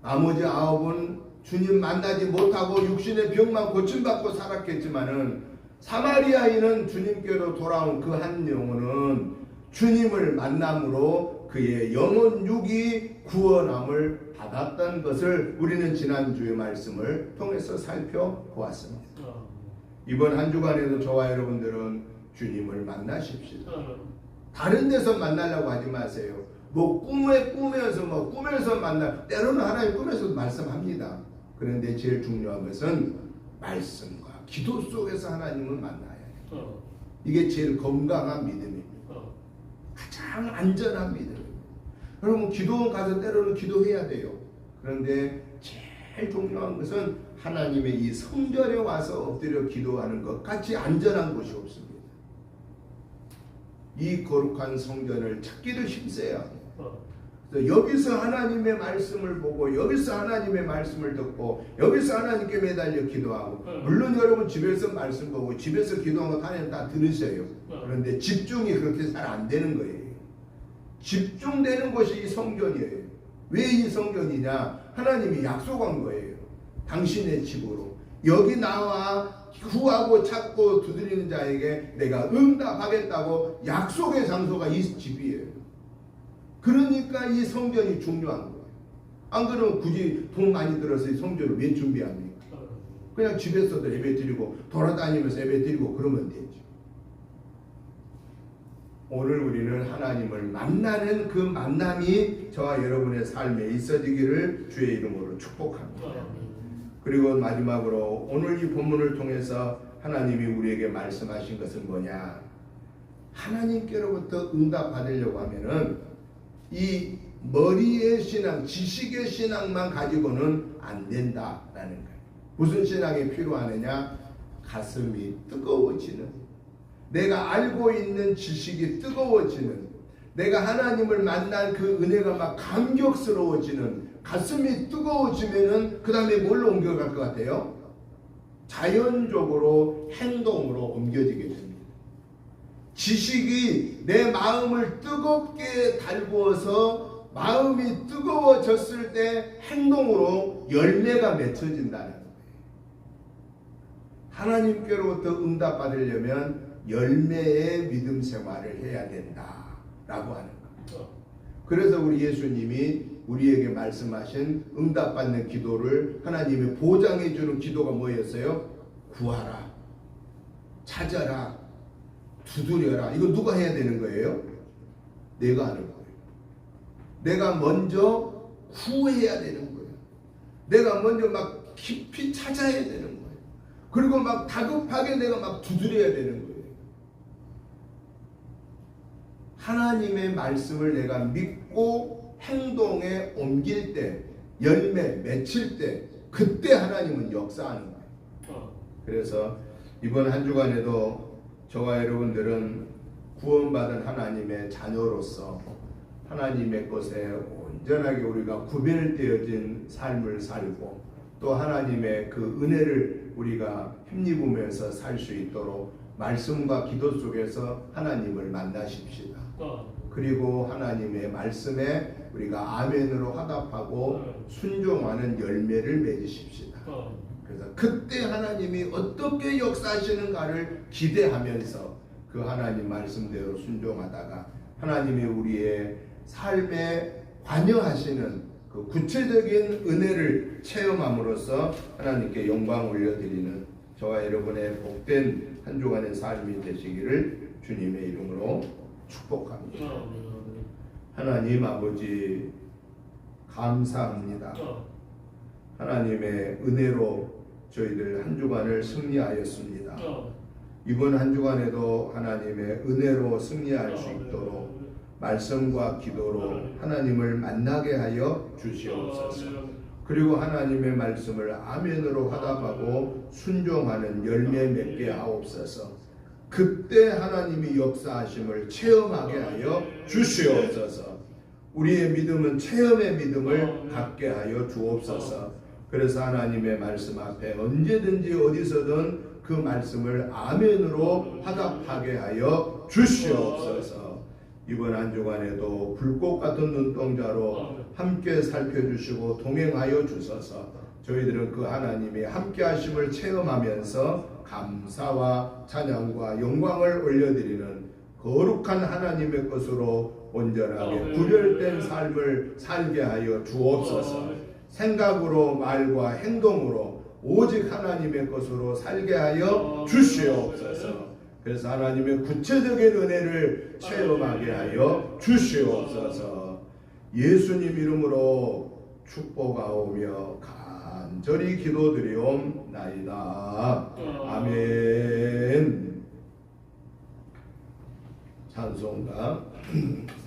나머지 9은 주님 만나지 못하고 육신의 병만 고침받고 살았겠지만은 사마리아인은 주님께로 돌아온 그 한 영혼은 주님을 만남으로 그의 영혼 육이 구원함을 받았던 것을 우리는 지난주의 말씀을 통해서 살펴보았습니다. 이번 한 주간에도 저와 여러분들은 주님을 만나십시다. 다른 데서 만나려고 하지 마세요. 꿈에서 만나, 때로는 하나님 꿈에서도 말씀합니다. 그런데 제일 중요한 것은 말씀과 기도 속에서 하나님을 만나야 해요. 이게 제일 건강한 믿음입니다. 가장 안전한 믿음입니다. 여러분 기도원 가서 때로는 기도해야 돼요. 그런데 제일 중요한 것은 하나님의 이 성전에 와서 엎드려 기도하는 것 같이 안전한 곳이 없습니다. 이 거룩한 성전을 찾기를 힘써야 합니다. 여기서 하나님의 말씀을 보고 여기서 하나님의 말씀을 듣고 여기서 하나님께 매달려 기도하고, 물론 여러분 집에서 말씀 보고 집에서 기도하는 거 하나님 다 들으세요. 그런데 집중이 그렇게 잘 안 되는 거예요. 집중되는 것이 이 성전이에요. 왜 이 성전이냐? 하나님이 약속한 거예요. 당신의 집으로 여기 나와 구하고 찾고 두드리는 자에게 내가 응답하겠다고 약속의 장소가 이 집이에요. 그러니까 이 성전이 중요한 거예요. 안 그러면 굳이 돈 많이 들어서 이 성전을 왜 준비합니까? 그냥 집에서도 예배 드리고 돌아다니면서 예배 드리고 그러면 되죠. 오늘 우리는 하나님을 만나는 그 만남이 저와 여러분의 삶에 있어지기를 주의 이름으로 축복합니다. 그리고 마지막으로 오늘 이 본문을 통해서 하나님이 우리에게 말씀하신 것은 뭐냐? 하나님께로부터 응답 받으려고 하면은 이 머리의 신앙, 지식의 신앙만 가지고는 안 된다라는 거예요. 무슨 신앙이 필요하느냐? 가슴이 뜨거워지는, 내가 알고 있는 지식이 뜨거워지는, 내가 하나님을 만난 그 은혜가 막 감격스러워지는, 가슴이 뜨거워지면은 그 다음에 뭘로 옮겨갈 것 같아요? 자연적으로 행동으로 옮겨지게 됩니다. 지식이 내 마음을 뜨겁게 달구어서 마음이 뜨거워졌을 때 행동으로 열매가 맺혀진다는 거예요. 하나님께로부터 응답 받으려면 열매의 믿음 생활을 해야 된다라고 하는 겁니다. 그래서 우리 예수님이 우리에게 말씀하신 응답받는 기도를 하나님이 보장해 주는 기도가 뭐였어요? 구하라, 찾아라, 두드려라. 이거 누가 해야 되는 거예요? 내가 하는 거예요. 내가 먼저 구해야 되는 거예요. 내가 먼저 막 깊이 찾아야 되는 거예요. 그리고 막 다급하게 내가 막 두드려야 되는 거예요. 하나님의 말씀을 내가 믿고 행동에 옮길 때, 열매 맺힐 때, 그때 하나님은 역사하는 거예요. 그래서 이번 한 주간에도 저와 여러분들은 구원받은 하나님의 자녀로서 하나님의 것에 온전하게 우리가 구별되어진 삶을 살고 또 하나님의 그 은혜를 우리가 힘입으면서 살 수 있도록 말씀과 기도 속에서 하나님을 만나십시다. 그리고 하나님의 말씀에 우리가 아멘으로 화답하고 순종하는 열매를 맺으십시다. 그래서 그때 하나님이 어떻게 역사하시는가를 기대하면서 그 하나님 말씀대로 순종하다가 하나님이 우리의 삶에 관여하시는 그 구체적인 은혜를 체험함으로써 하나님께 영광 올려드리는 저와 여러분의 복된 한 주간의 삶이 되시기를 주님의 이름으로 축복합니다. 하나님 아버지 감사합니다. 하나님의 은혜로 저희들 한 주간을 승리하였습니다. 이번 한 주간에도 하나님의 은혜로 승리할 수 있도록 말씀과 기도로 하나님을 만나게 하여 주시옵소서. 그리고 하나님의 말씀을 아멘으로 화답하고 순종하는 열매 맺게 하옵소서. 그때 하나님이 역사하심을 체험하게 하여 주시옵소서. 우리의 믿음은 체험의 믿음을 갖게 하여 주옵소서. 그래서 하나님의 말씀 앞에 언제든지 어디서든 그 말씀을 아멘으로 화답하게 하여 주시옵소서. 이번 한 주간에도 불꽃 같은 눈동자로 함께 살펴주시고 동행하여 주셔서 저희들은 그 하나님의 함께 하심을 체험하면서 감사와 찬양과 영광을 올려드리는 거룩한 하나님의 것으로 온전하게 구별된 삶을 살게 하여 주옵소서. 생각으로 말과 행동으로 오직 하나님의 것으로 살게 하여 주시옵소서. 그래서 하나님의 구체적인 은혜를 체험하게 하여 주시옵소서. 예수님 이름으로 축복하오며 간절히 기도드리옵나이다. 아멘. 찬송가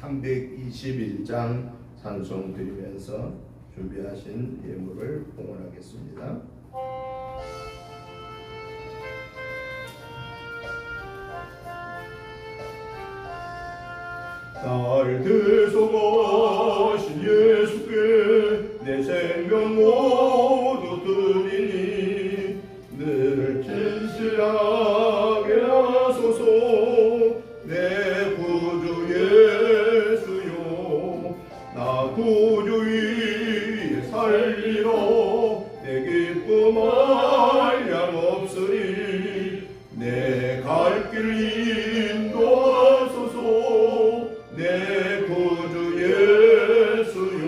321장 찬송 드리면서 준비하신 예물을 봉헌하겠습니다. 날 대속하신 예수께 내 생명 모두 드리니 늘 진실하게 하소서. 내 구주 예수여 나 구주 위에 살리러 내 기쁨 한량 없으리. 내 갈 길 인도하소서. 내 구주 예수여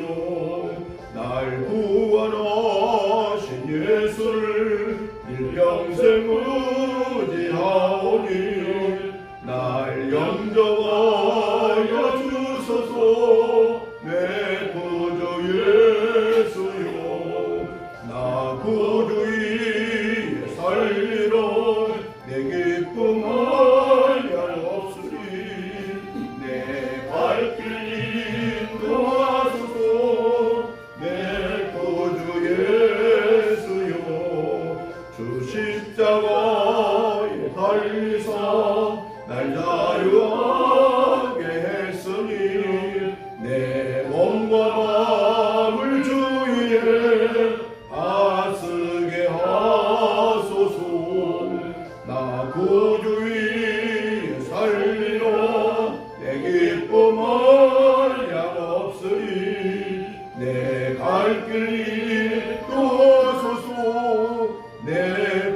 날 구원하신 예수를 일평생 의지하오니 날 영접하여 주소서. 내 구주 예수여 나 구주 위에 살리러 내 기쁨 한량 없으리. 갈 길 인도하소서. 내 구주 예수여 주 십자가에 달리사 날 자유하게 했으니 내 몸과 마음을 주 위에 아쓰게 하소서. 나 구주 위에 살리러 내 기쁨 한량 없으리. 내 갈 길 인도하소서. 내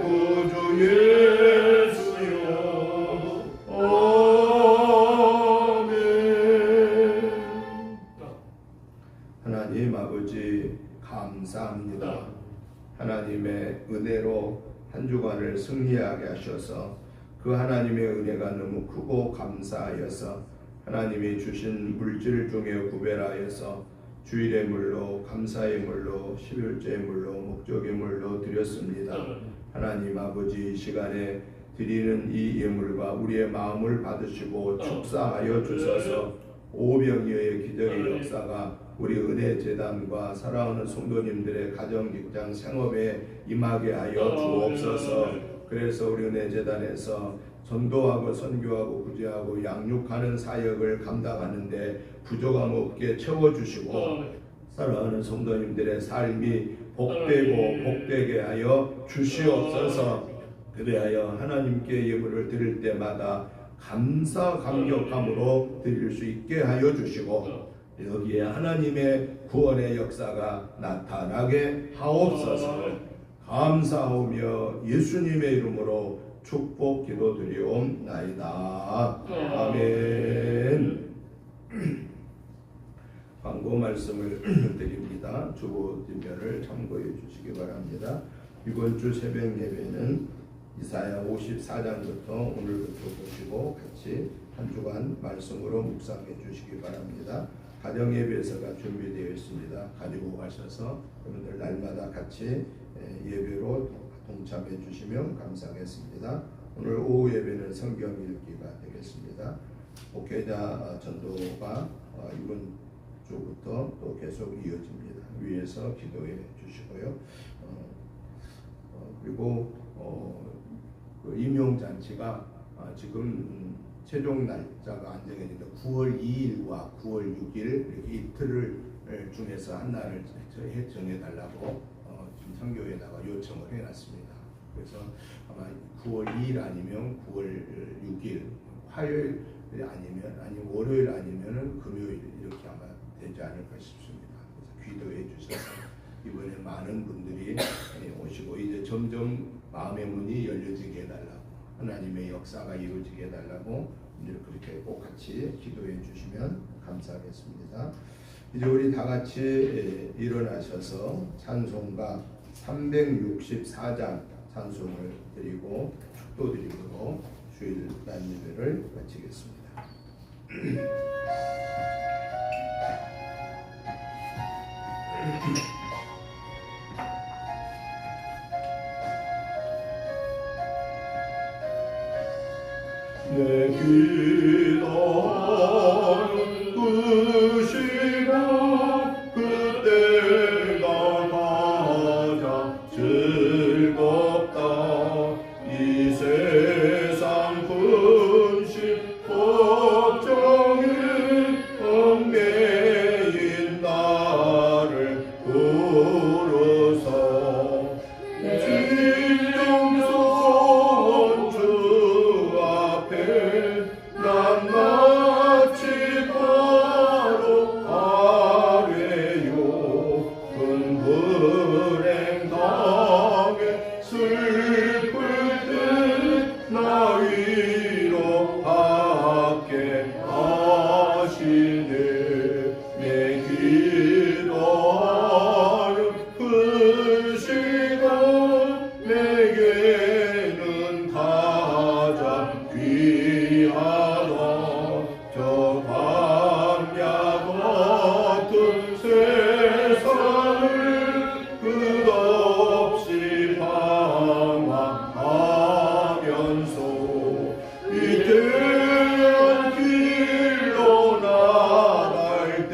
구주 예수여 아멘. 하나님 아버지 감사합니다. 하나님의 은혜로 한 주간을 승리하게 하셔서 그 하나님의 은혜가 너무 크고 감사하여서 하나님이 주신 물질 중에 구별하여서 주일의 물로 감사의 물로 11조의 물로 목적의 물로 드렸습니다. 하나님 아버지 이 시간에 드리는 이 예물과 우리의 마음을 받으시고 축사하여 주셔서 오병이어의 기적의 역사가 우리 은혜재단과 사랑하는 성도님들의 가정, 직장, 생업에 임하게 하여 주옵소서. 그래서 우리 은혜재단에서 전도하고 선교하고 구제하고 양육하는 사역을 감당하는데 부족함 없게 채워주시고 사랑하는 성도님들의 삶이 복되고 복되게 하여 주시옵소서. 그리하여 하나님께 예물을 드릴 때마다 감사 감격함으로 드릴 수 있게 하여 주시고 여기에 하나님의 구원의 역사가 나타나게 하옵소서. 감사하며 예수님의 이름으로 축복 기도드리옵나이다. 아멘. 광고 말씀을 드립니다. 주보 뒷면을 참고해 주시기 바랍니다. 이번 주 새벽 예배는 이사야 54장부터 오늘부터 보시고 같이 한 주간 말씀으로 묵상해 주시기 바랍니다. 가정 예배서가 준비되어 있습니다. 가지고 가셔서 여러분들 날마다 같이 예배로 동참해 주시면 감사하겠습니다. 오늘 오후 예배는 성경 읽기가 되겠습니다. 목회자 전도가 이번 주부터 또 계속 이어집니다. 위에서 기도해 주시고요. 그리고 그 임용잔치가 지금 최종 날짜가 안 정해진데 9월 2일과 9월 6일 이렇게 이틀을 중에서 한 날을 정해달라고 지금 선교회에다가 요청을 해놨습니다. 그래서 아마 9월 2일 아니면 9월 6일, 화요일 아니면 월요일 아니면은 금요일 이렇게 아마 되지 않을까 싶습니다. 그래서 기도해 주셔서 이번에 많은 분들이 오시고 이제 점점 마음의 문이 열려지게 해달라고, 하나님의 역사가 이루어지게 해달라고 그렇게 꼭 같이 기도해 주시면 감사하겠습니다. 이제 우리 다 같이 일어나셔서 찬송가 364장 찬송을 드리고 축도드리고 주일 날 예배를 마치겠습니다. 내 기도는 그 시간 그때가 가장 즐겁다. 이 세상 근심 걱정이 얽매인 나를 부르소. 진정소원 주 앞에 난 마치 바로 아래요. 큰 불행 당해 슬플 때 나 위로하게 하시네. 내 기도하는 그 시간 내게는 가장 귀하다. 저 광야 같은 세상을 끝없이 방황하면서 위대한 길로 나갈 때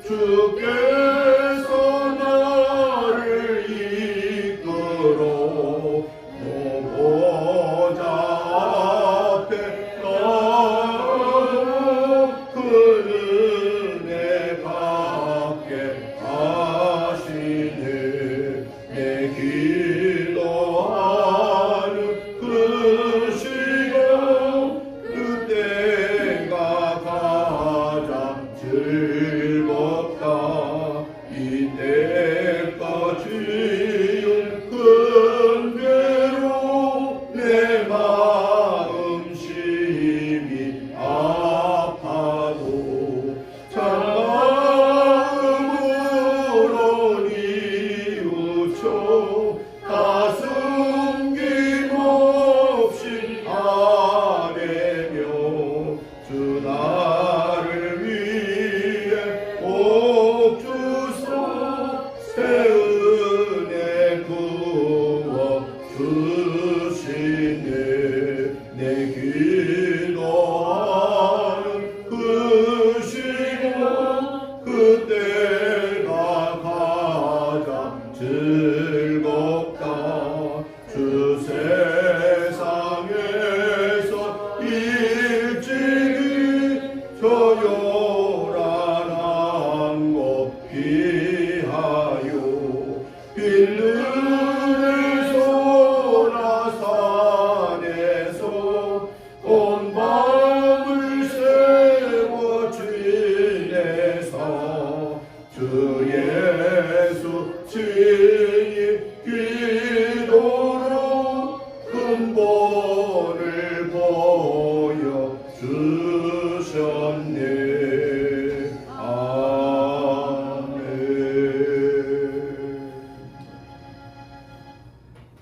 주께서 나를 이끌어 보호자 앞에 나아가 그 은혜 받게 하시네. 내 기도하는 그 시간 그때가 가장 즐겁다. 이때까지의 큰 괴로 내 마음 심히 아파도 참 마음으로 뉘우쳐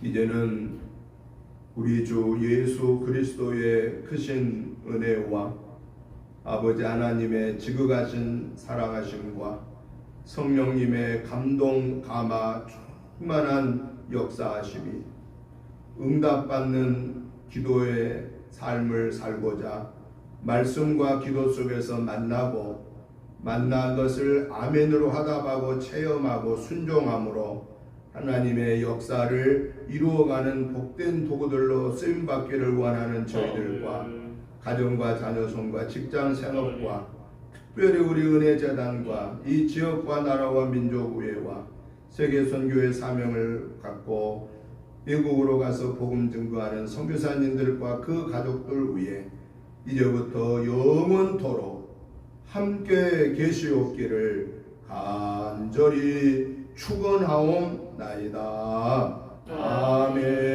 이제는 우리 주 예수 그리스도의 크신 은혜와 아버지 하나님의 지극하신 사랑하심과 성령님의 감동 감화 충만한 역사하심이 응답받는 기도의 삶을 살고자 말씀과 기도 속에서 만난 것을 아멘으로 화답하고 체험하고 순종함으로 하나님의 역사를 이루어가는 복된 도구들로 쓰임받기를 원하는 저희들과 가정과 자녀손과 직장 생업과 특별히 우리 은혜재단과 이 지역과 나라와 민족의회와 세계선교의 사명을 갖고 외국으로 가서 복음 증거하는 선교사님들과 그 가족들 위해 이제부터 영원토록 함께 계시옵기를 간절히 축원하옵나이다. 아멘.